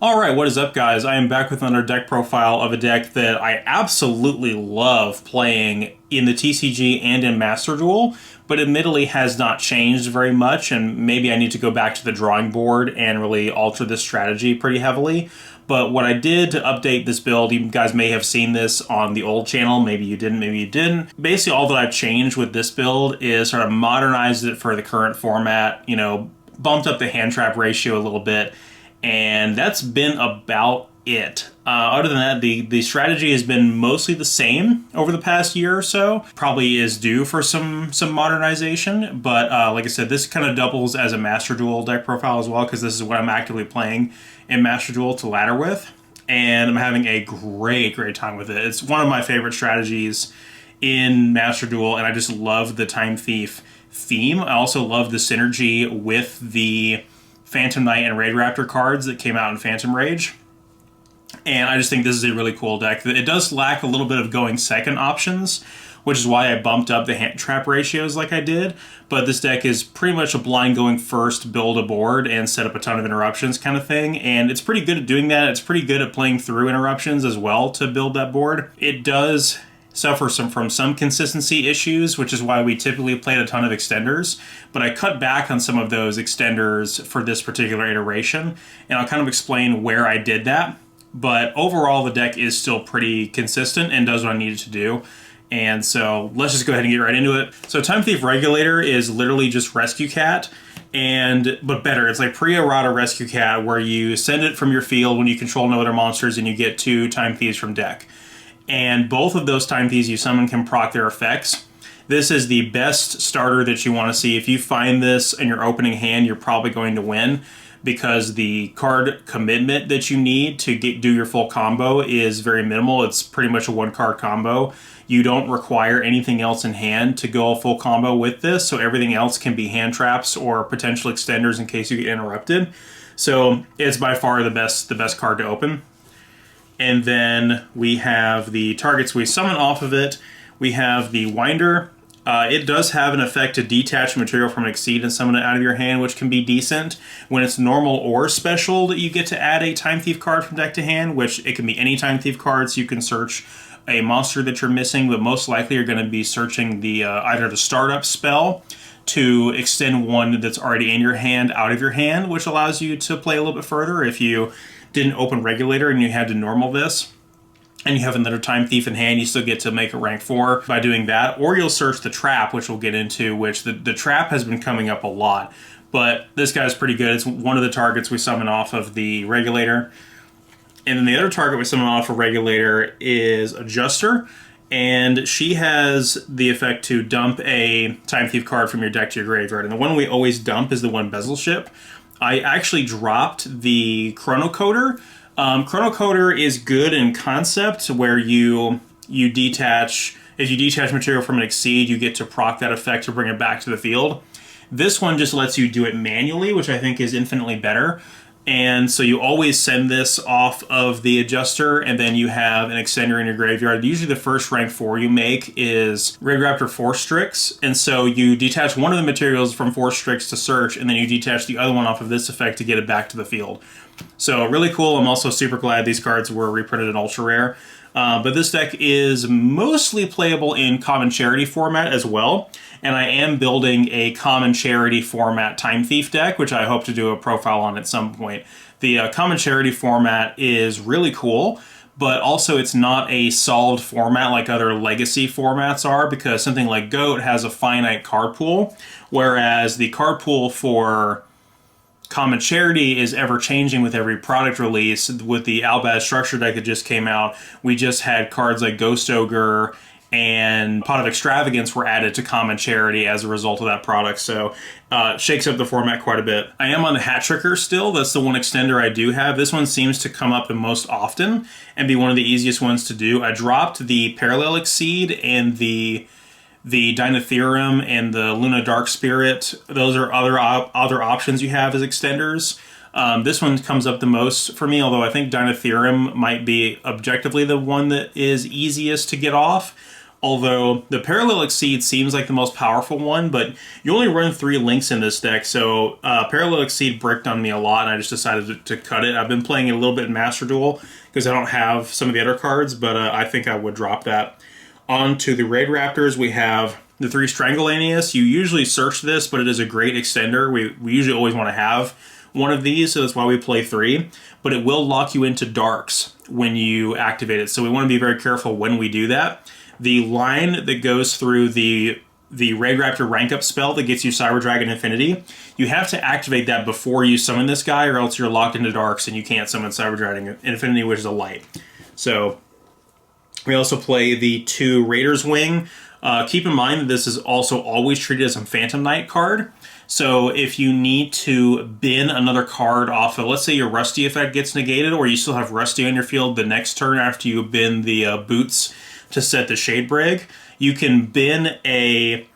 Alright, what is up guys? I am back with another deck profile of a deck that I absolutely love playing in the TCG and in Master Duel, but admittedly has not changed very much, and maybe I need to go back to the drawing board and really alter this strategy pretty heavily. But what I did to update this build, you guys may have seen this on the old channel, maybe you didn't, maybe you didn't. Basically all that I've changed with this build is sort of modernized it for the current format, bumped up the hand trap ratio a little bit, and that's been about it. Other than that, the strategy has been mostly the same over the past year or so. Probably is due for some modernization, but like I said, this kind of doubles as a Master Duel deck profile as well, because this is what I'm actively playing in Master Duel to ladder with, and I'm having a great time with it. It's one of my favorite strategies in Master Duel, and I just love the Time Thief theme. I also love the synergy with the Phantom Knight and Raidraptor cards that came out in Phantom Rage. And I just think this is a really cool deck. It does lack a little bit of going second options, which is why I bumped up the hand trap ratios like I did. But this deck is pretty much a blind going first, build a board, and set up a ton of interruptions kind of thing. And it's pretty good at doing that. It's pretty good at playing through interruptions as well to build that board. It does suffer from some consistency issues, which is why we typically played a ton of extenders, but I cut back on some of those extenders for this particular iteration, and I'll kind of explain where I did that. But overall, the deck is still pretty consistent and does what I needed to do. And so let's just go ahead and get right into it. So Time Thief Regulator is literally just Rescue Cat, but better. It's like pre-errata Rescue Cat, where you send it from your field when you control no other monsters and you get 2 Time Thieves from deck. And both of those Time Thieves you summon can proc their effects. This is the best starter that you want to see. If you find this in your opening hand, you're probably going to win, because the card commitment that you need to do your full combo is very minimal. It's pretty much a 1-card combo. You don't require anything else in hand to go a full combo with this, so everything else can be hand traps or potential extenders in case you get interrupted. So it's by far the best card to open. And then we have the targets we summon off of it. We have the Winder. It does have an effect to detach material from an Exceed and summon it out of your hand, which can be decent. When it's normal or special, that you get to add a Time Thief card from deck to hand, which it can be any Time Thief cards. You can search a monster that you're missing, but most likely you're going to be searching the either the startup spell to extend one that's already in your hand out of your hand, which allows you to play a little bit further if you didn't open Regulator and you had to normal this, and you have another Time Thief in hand, you still get to make a rank 4 by doing that. Or you'll search the Trap, which we'll get into, which the Trap has been coming up a lot. But this guy's pretty good. It's one of the targets we summon off of the Regulator. And then the other target we summon off of Regulator is Adjuster. And she has the effect to dump a Time Thief card from your deck to your graveyard. And the one we always dump is the one Bezel Ship. I actually dropped the Chronocoder. Chronocoder is good in concept, where you detach, if you detach material from an Exceed, you get to proc that effect to bring it back to the field. This one just lets you do it manually, which I think is infinitely better. And so you always send this off of the Adjuster, and then you have an extender in your graveyard. Usually the first rank 4 you make is Raidraptor Force Strix, and so you detach one of the materials from Force Strix to search, and then you detach the other one off of this effect to get it back to the field. So really cool. I'm also super glad these cards were reprinted in Ultra Rare. But this deck is mostly playable in Common Charity format as well, and I am building a Common Charity format Time Thief deck, which I hope to do a profile on at some point. The Common Charity format is really cool, but also it's not a solved format like other legacy formats are, because something like GOAT has a finite card pool, whereas the card pool for Common Charity is ever-changing with every product release. With the Albaz Structure deck that just came out, we just had cards like Ghost Ogre and Pot of Extravagance were added to Common Charity as a result of that product, so shakes up the format quite a bit. I am on the Hat Tricker still. That's the one extender I do have. This one seems to come up the most often and be one of the easiest ones to do. I dropped the Parallel Exceed and the Dinotherum and the Luna Dark Spirit. Those are other options you have as extenders. This one comes up the most for me, although I think Dinotherum might be objectively the one that is easiest to get off. although the Parallel Exceed seems like the most powerful one, but you only run 3 links in this deck, so Parallel Exceed bricked on me a lot, and I just decided to cut it. I've been playing it a little bit in Master Duel, because I don't have some of the other cards, but I think I would drop that. On to the Raidraptors, we have the 3 Strangleanius. You usually search this, but it is a great extender. We usually always want to have one of these, so that's why we play 3. But it will lock you into darks when you activate it, so we want to be very careful when we do that. The line that goes through the Raidraptor rank up spell that gets you Cyber Dragon Infinity, you have to activate that before you summon this guy, or else you're locked into darks and you can't summon Cyber Dragon Infinity, which is a light. So we also play the 2 Raider's Wing. Keep in mind that this is also always treated as a Phantom Knight card. So if you need to bin another card off of, let's say your Rusty effect gets negated, or you still have Rusty on your field the next turn after you bin the boots to set the Shade Brig, you can bin a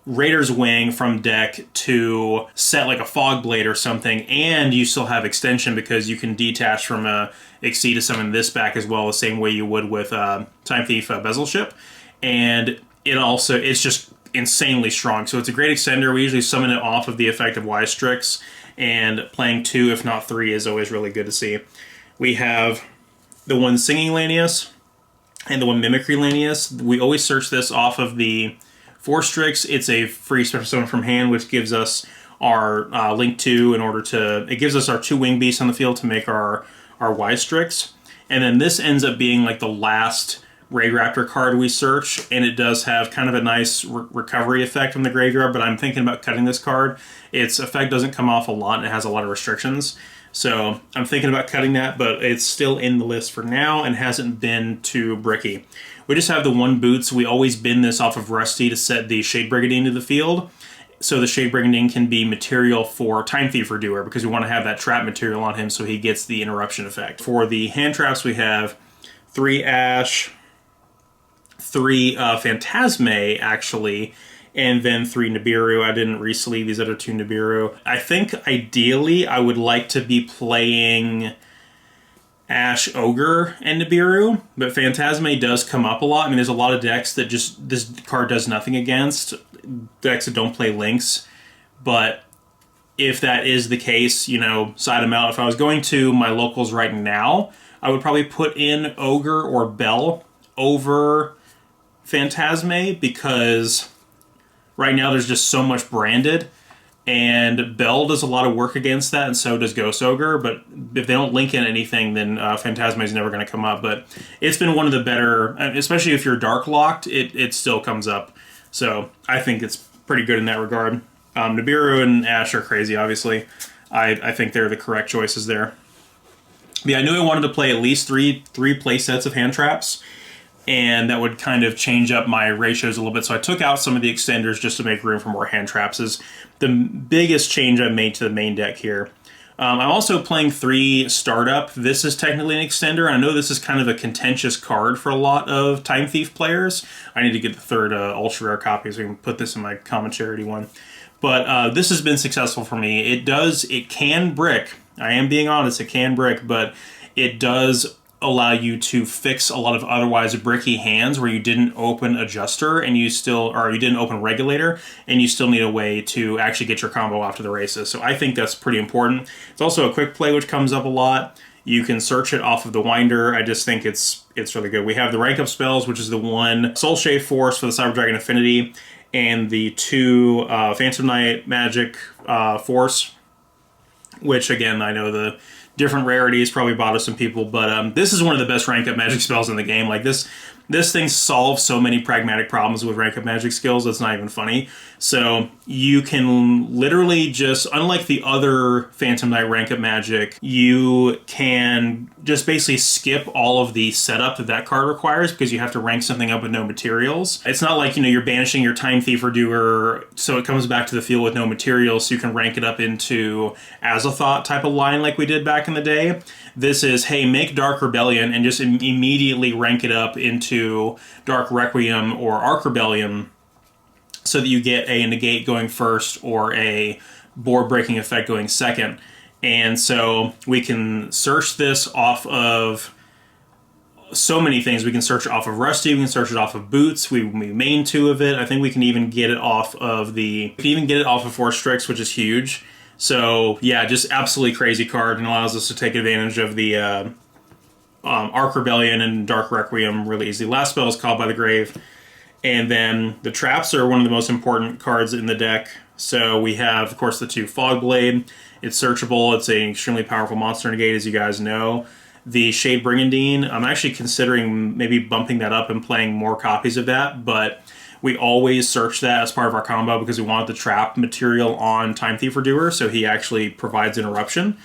Raider's Wing from deck to set like a Fog Blade or something, and you still have extension because you can detach from a Exceed to summon this back as well, the same way you would with Time Thief Bezel Ship. And it's just insanely strong. So it's a great extender. We usually summon it off of the effect of Wise Strix, and playing 2, if not 3, is always really good to see. We have the one Singing Lanius and the one Mimicry Lanius. We always search this off of the 4 Strix. It's a free special summon from hand, which gives us our Link 2 in order to... It gives us our 2 Wing Beasts on the field to make our Wise Strix. And then this ends up being like the last Raidraptor card we search, and it does have kind of a nice recovery effect from the graveyard, but I'm thinking about cutting this card. Its effect doesn't come off a lot, and it has a lot of restrictions. So I'm thinking about cutting that, but it's still in the list for now and hasn't been too bricky. We just have the 1 Boots. We always bin this off of Rusty to set the Shade Brigandine to the field, so the Shade Brigandine can be material for Time Thief Doer, because we want to have that trap material on him so he gets the interruption effect. For the hand traps, we have 3 Ash, 3 Phantasme, actually, and then 3 Nibiru. I didn't resleeve these other 2 Nibiru. I think, ideally, I would like to be playing Ash, Ogre, and Nibiru, but Phantasme does come up a lot. I mean, there's a lot of decks that just this card does nothing against, decks that don't play Links, but if that is the case, you know, side them out. If I was going to my locals right now, I would probably put in Ogre or Bell over Phantasme, because right now there's just so much branded, and Bell does a lot of work against that, and so does Ghost Ogre, but if they don't link in anything, then Phantasme is never going to come up. But it's been one of the better, especially if you're dark locked, it still comes up. So I think it's pretty good in that regard. Nibiru and Ash are crazy, obviously. I think they're the correct choices there. But yeah, I knew I wanted to play at least three play sets of hand traps, and that would kind of change up my ratios a little bit. So I took out some of the extenders just to make room for more hand traps. Is the biggest change I've made to the main deck here. I'm also playing 3 Startup. This is technically an extender, and I know this is kind of a contentious card for a lot of Time Thief players. I need to get the 3rd ultra rare copy so we can put this in my common charity one. But this has been successful for me. It can brick. I am being honest, it can brick, but it does allow you to fix a lot of otherwise bricky hands where you didn't open Adjuster and you didn't open Regulator, and you still need a way to actually get your combo off to the races. So I think that's pretty important. It's also a quick play, which comes up a lot. You can search it off of the Winder. I just think it's really good. We have the rank up spells, which is the 1 Soul Shave Force for the Cyber Dragon Affinity, and the 2 Phantom Knight Magic Force, which again, I know the different rarities probably bother some people, but this is one of the best rank up magic spells in the game. Like this thing solves so many pragmatic problems with rank up magic skills, it's not even funny. So you can literally just, unlike the other Phantom Knight rank up magic, you can just basically skip all of the setup that card requires, because you have to rank something up with no materials. It's not like, you're banishing your Time Thief Doer, so it comes back to the field with no materials, so you can rank it up into Azathoth type of line like we did back in the day. This is, hey, make Dark Rebellion and just immediately rank it up into Dark Requiem or Arc Rebellion, so that you get a negate going first or a board breaking effect going second. And so we can search this off of so many things. We can search it off of Rusty, we can search it off of Boots, we main 2 of it. I think we can even get it off of Force Strix, which is huge. So yeah, just absolutely crazy card, and allows us to take advantage of the Arc Rebellion and Dark Requiem really easy. Last spell is Called by the Grave. And then the traps are one of the most important cards in the deck. So we have, of course, the 2 Fogblade. It's searchable. It's an extremely powerful monster negate, as you guys know. The Shade Brigandine, I'm actually considering maybe bumping that up and playing more copies of that, but we always search that as part of our combo because we want the trap material on Time Thief Redoer, so he actually provides interruption.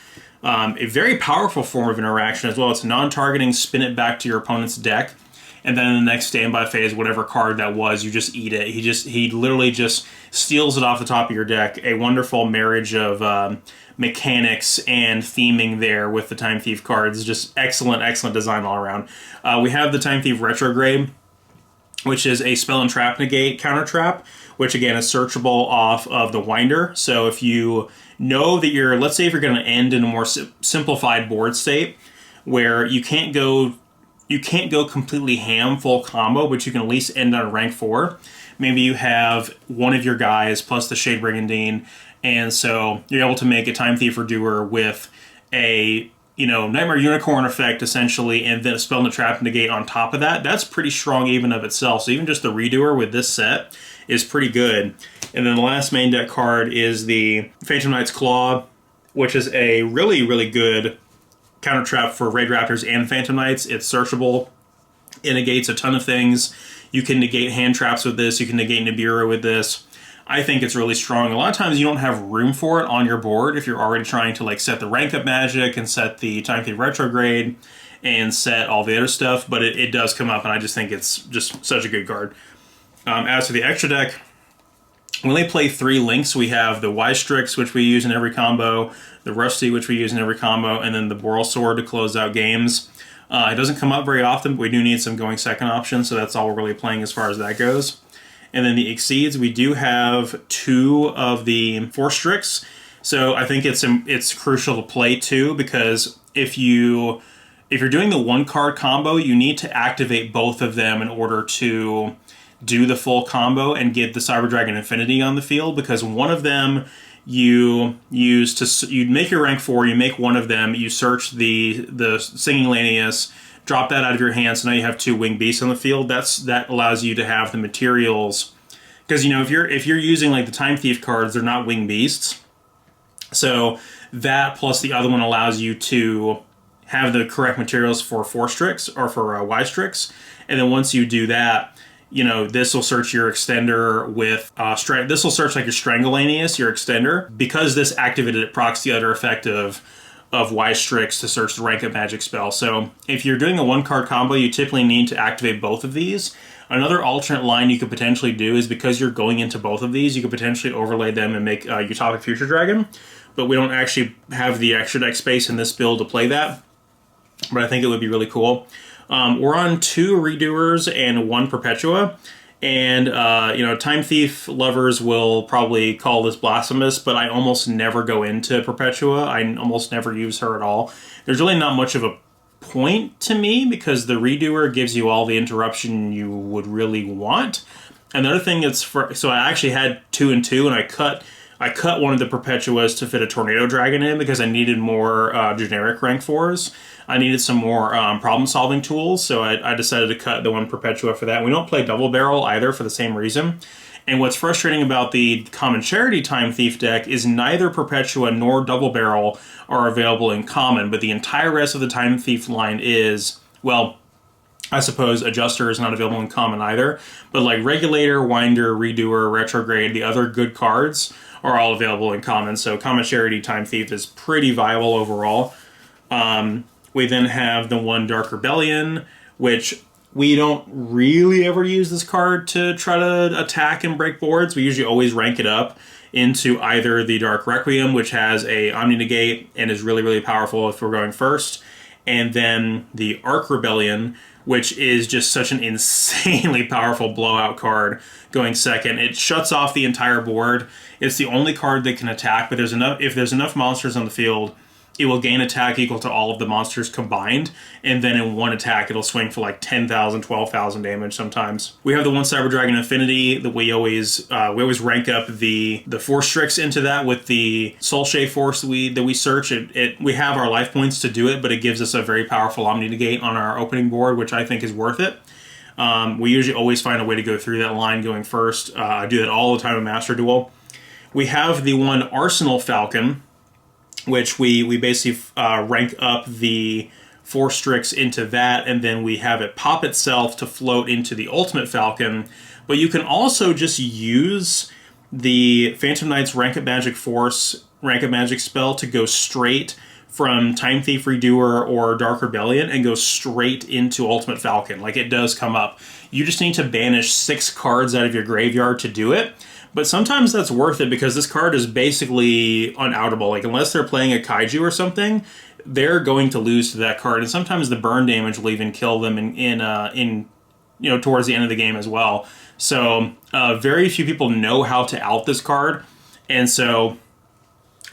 A very powerful form of interaction as well. It's non-targeting, spin it back to your opponent's deck, and then in the next standby phase, whatever card that was, you just eat it. He literally just steals it off the top of your deck. A wonderful marriage of mechanics and theming there with the Time Thief cards. Just excellent, excellent design all around. We have the Time Thief Retrograde, which is a spell and trap negate counter trap, which again is searchable off of the Winder. So if you know that let's say if you're going to end in a more simplified board state where you can't go completely ham full combo, but you can at least end on rank 4. Maybe you have one of your guys plus the Shade Brigandine, and so you're able to make a Time Thief Redoer with a Nightmare Unicorn effect essentially, and then a spell and a trap negate on top of that. That's pretty strong even of itself. So even just the Redoer with this set is pretty good. And then the last main deck card is the Phantom Knight's Claw, which is a really, really good counter trap for Raidraptors and Phantom Knights. It's searchable. It negates a ton of things. You can negate hand traps with this. You can negate Nibiru with this. I think it's really strong. A lot of times you don't have room for it on your board if you're already trying to set the rank up magic and set the Time Thief Retrograde and set all the other stuff, but it does come up, and I just think it's just such a good card. As for the extra deck, we only play 3 links. We have the Strix, which we use in every combo, the Rusty, which we use in every combo, and then the Boral Sword to close out games. It doesn't come up very often, but we do need some going second options, so that's all we're really playing as far as that goes. And then the Exceeds, we do have 2 of the Force Strix, so I think it's crucial to play 2, because if you're doing the 1-card combo, you need to activate both of them in order to do the full combo and get the Cyber Dragon Infinity on the field, because one of them you make your rank 4, you make one of them, you search the Singing Lanius, drop that out of your hand, so now you have 2 Winged Beasts on the field. That allows you to have the materials, because if you're using the Time Thief cards, they're not Winged Beasts. So that plus the other one allows you to have the correct materials for Force Strix or for Y-Strix, and then once you do that, this will search your extender with this will search your Strangleanius, your extender, because this activated, it procs the other effect of Y-Strix to search the rank up magic spell. So if you're doing a 1-card combo, you typically need to activate both of these. Another alternate line you could potentially do is, because you're going into both of these, you could potentially overlay them and make Utopic Future Dragon, but we don't actually have the extra deck space in this build to play that, but I think it would be really cool. We're on 2 Redoers and 1 Perpetua, and Time Thief lovers will probably call this blasphemous, but I almost never go into Perpetua. I almost never use her at all. There's really not much of a point to me, because the Redoer gives you all the interruption you would really want. Another thing so I actually had 2 and 2, and I cut one of the Perpetuas to fit a Tornado Dragon in, because I needed more generic rank 4s. I needed some more problem-solving tools, so I decided to cut the 1 Perpetua for that. We don't play Double Barrel either for the same reason. And what's frustrating about the Common Charity Time Thief deck is neither Perpetua nor Double Barrel are available in common, but the entire rest of the Time Thief line is, well, I suppose Adjuster is not available in common either, but Regulator, Winder, Redoer, Retrograde, the other good cards are all available in common, so Common Charity Time Thief is pretty viable overall. We then have the 1 Dark Rebellion, which we don't really ever use this card to try to attack and break boards. We usually always rank it up into either the Dark Requiem, which has a Omni Negate and is really, really powerful if we're going first, and then the Arc Rebellion, which is just such an insanely powerful blowout card going second. It shuts off the entire board. It's the only card that can attack, but if there's enough monsters on the field, it will gain attack equal to all of the monsters combined, and then in one attack it'll swing for like 10,000, 12,000 damage sometimes. We have the one Cyber Dragon Affinity that we always rank up the Force Strix into that with the Soul Shave Force that we search. We have our life points to do it, but it gives us a very powerful Omni Negate on our opening board, which I think is worth it. We usually always find a way to go through that line going first. I do that all the time in Master Duel. We have the one Arsenal Falcon, which we basically rank up the Force Strix into that, and then we have it pop itself to float into the Ultimate Falcon. But you can also just use the Phantom Knight's Rank Up Magic Force, Rank Up Magic spell to go straight from Time Thief Redoer or Dark Rebellion and go straight into Ultimate Falcon. Like, it does come up. You just need to banish 6 cards out of your graveyard to do it. But sometimes that's worth it because this card is basically unoutable. Like, unless they're playing a Kaiju or something, they're going to lose to that card. And sometimes the burn damage will even kill them in towards the end of the game as well. So very few people know how to out this card. And so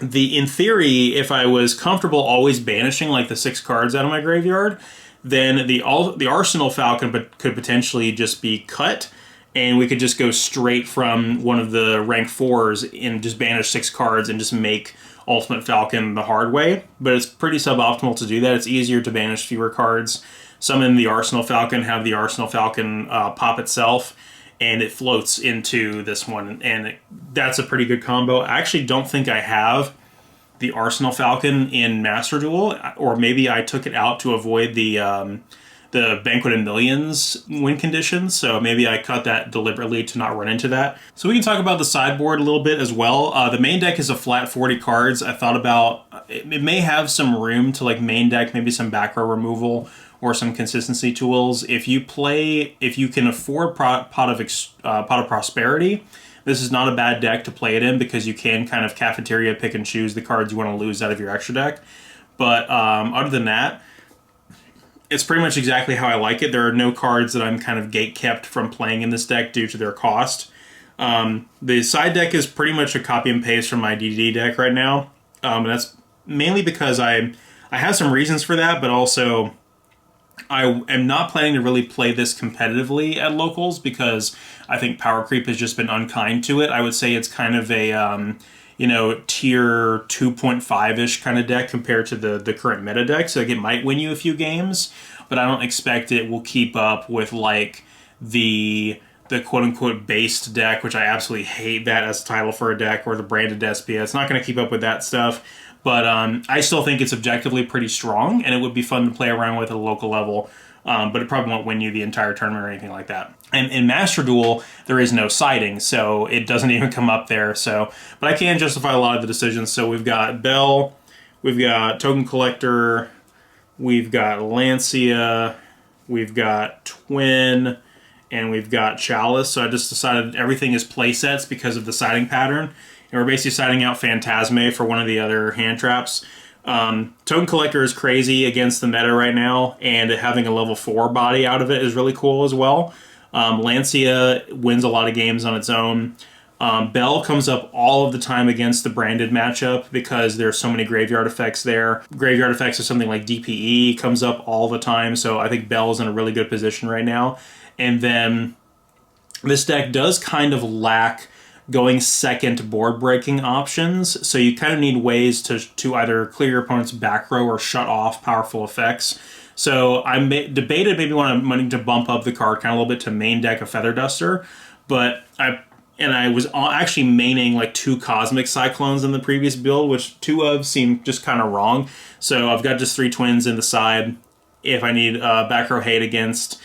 in theory, if I was comfortable always banishing like the 6 cards out of my graveyard, then the Arsenal Falcon could potentially just be cut, and we could just go straight from one of the rank 4s and just banish 6 cards and just make Ultimate Falcon the hard way. But it's pretty suboptimal to do that. It's easier to banish fewer cards. Some in the Arsenal Falcon have the Arsenal Falcon pop itself, and it floats into this one, and that's a pretty good combo. I actually don't think I have the Arsenal Falcon in Master Duel, or maybe I took it out to avoid the Banquet of Millions win conditions, so maybe I cut that deliberately to not run into that. So we can talk about the sideboard a little bit as well. The main deck is a flat 40 cards. I thought about, it may have some room to like main deck, maybe some back row removal or some consistency tools. If you can afford Pot of Prosperity, this is not a bad deck to play it in because you can kind of cafeteria pick and choose the cards you want to lose out of your extra deck. But other than that, it's pretty much exactly how I like it. There are no cards that I'm kind of gate-kept from playing in this deck due to their cost. The side deck is pretty much a copy and paste from my DD deck right now. And that's mainly because I have some reasons for that, but also I am not planning to really play this competitively at locals because I think power creep has just been unkind to it. I would say it's kind of a tier 2.5-ish kind of deck compared to the current meta deck. So like, it might win you a few games, but I don't expect it will keep up with like the quote-unquote based deck, which I absolutely hate that as a title for a deck, or the branded Despia. It's not going to keep up with that stuff. But I still think it's objectively pretty strong, and it would be fun to play around with at a local level. But it probably won't win you the entire tournament or anything like that. And in Master Duel, there is no siding, so it doesn't even come up there. So, but I can justify a lot of the decisions. So we've got Bell, we've got Token Collector, we've got Lancia, we've got Twin, and we've got Chalice. So I just decided everything is play sets because of the siding pattern. And we're basically siding out Phantasme for one of the other hand traps. Token Collector is crazy against the meta right now, and having a level 4 body out of it is really cool as well. Lancia wins a lot of games on its own. Bell comes up all of the time against the branded matchup because there's so many graveyard effects there. Graveyard effects of something like DPE comes up all the time, so I think Bell's in a really good position right now. And then this deck does kind of lack going second board breaking options, so you kind of need ways to either clear your opponent's back row or shut off powerful effects. So I debated maybe wanting to bump up the card kind of a little bit to main deck a Feather Duster, but I was actually maining like 2 Cosmic Cyclones in the previous build, which 2 of seemed just kind of wrong. So I've got just 3 Twins in the side if I need back row hate against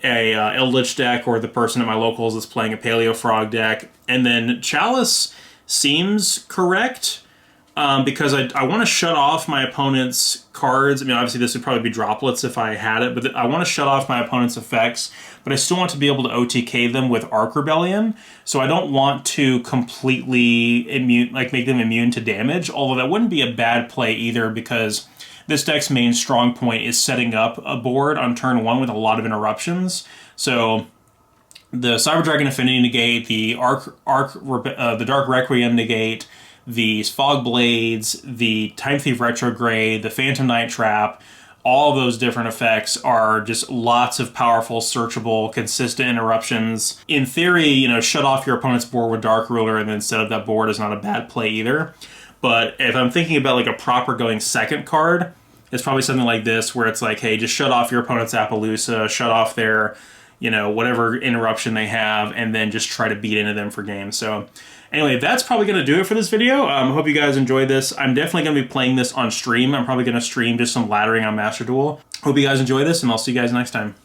a Eldritch deck, or the person at my locals is playing a Paleo Frog deck. And then Chalice seems correct because I want to shut off my opponent's cards. I mean, obviously this would probably be droplets if I had it, but I want to shut off my opponent's effects, but I still want to be able to OTK them with Arc Rebellion. So I don't want to completely make them immune to damage, although that wouldn't be a bad play either because this deck's main strong point is setting up a board on turn 1 with a lot of interruptions. So the Cyber Dragon Affinity negate, the Dark Requiem negate, the Fog Blades, the Time Thief Retrograde, the Phantom Night Trap. All of those different effects are just lots of powerful, searchable, consistent interruptions. In theory, you know, shut off your opponent's board with Dark Ruler and then set up that board is not a bad play either. But if I'm thinking about like a proper going second card, it's probably something like this where it's like, hey, just shut off your opponent's Appaloosa, shut off their, you know, whatever interruption they have, and then just try to beat into them for games. So anyway, that's probably going to do it for this video. Hope you guys enjoyed this. I'm definitely going to be playing this on stream. I'm probably going to stream just some laddering on Master Duel. Hope you guys enjoy this, and I'll see you guys next time.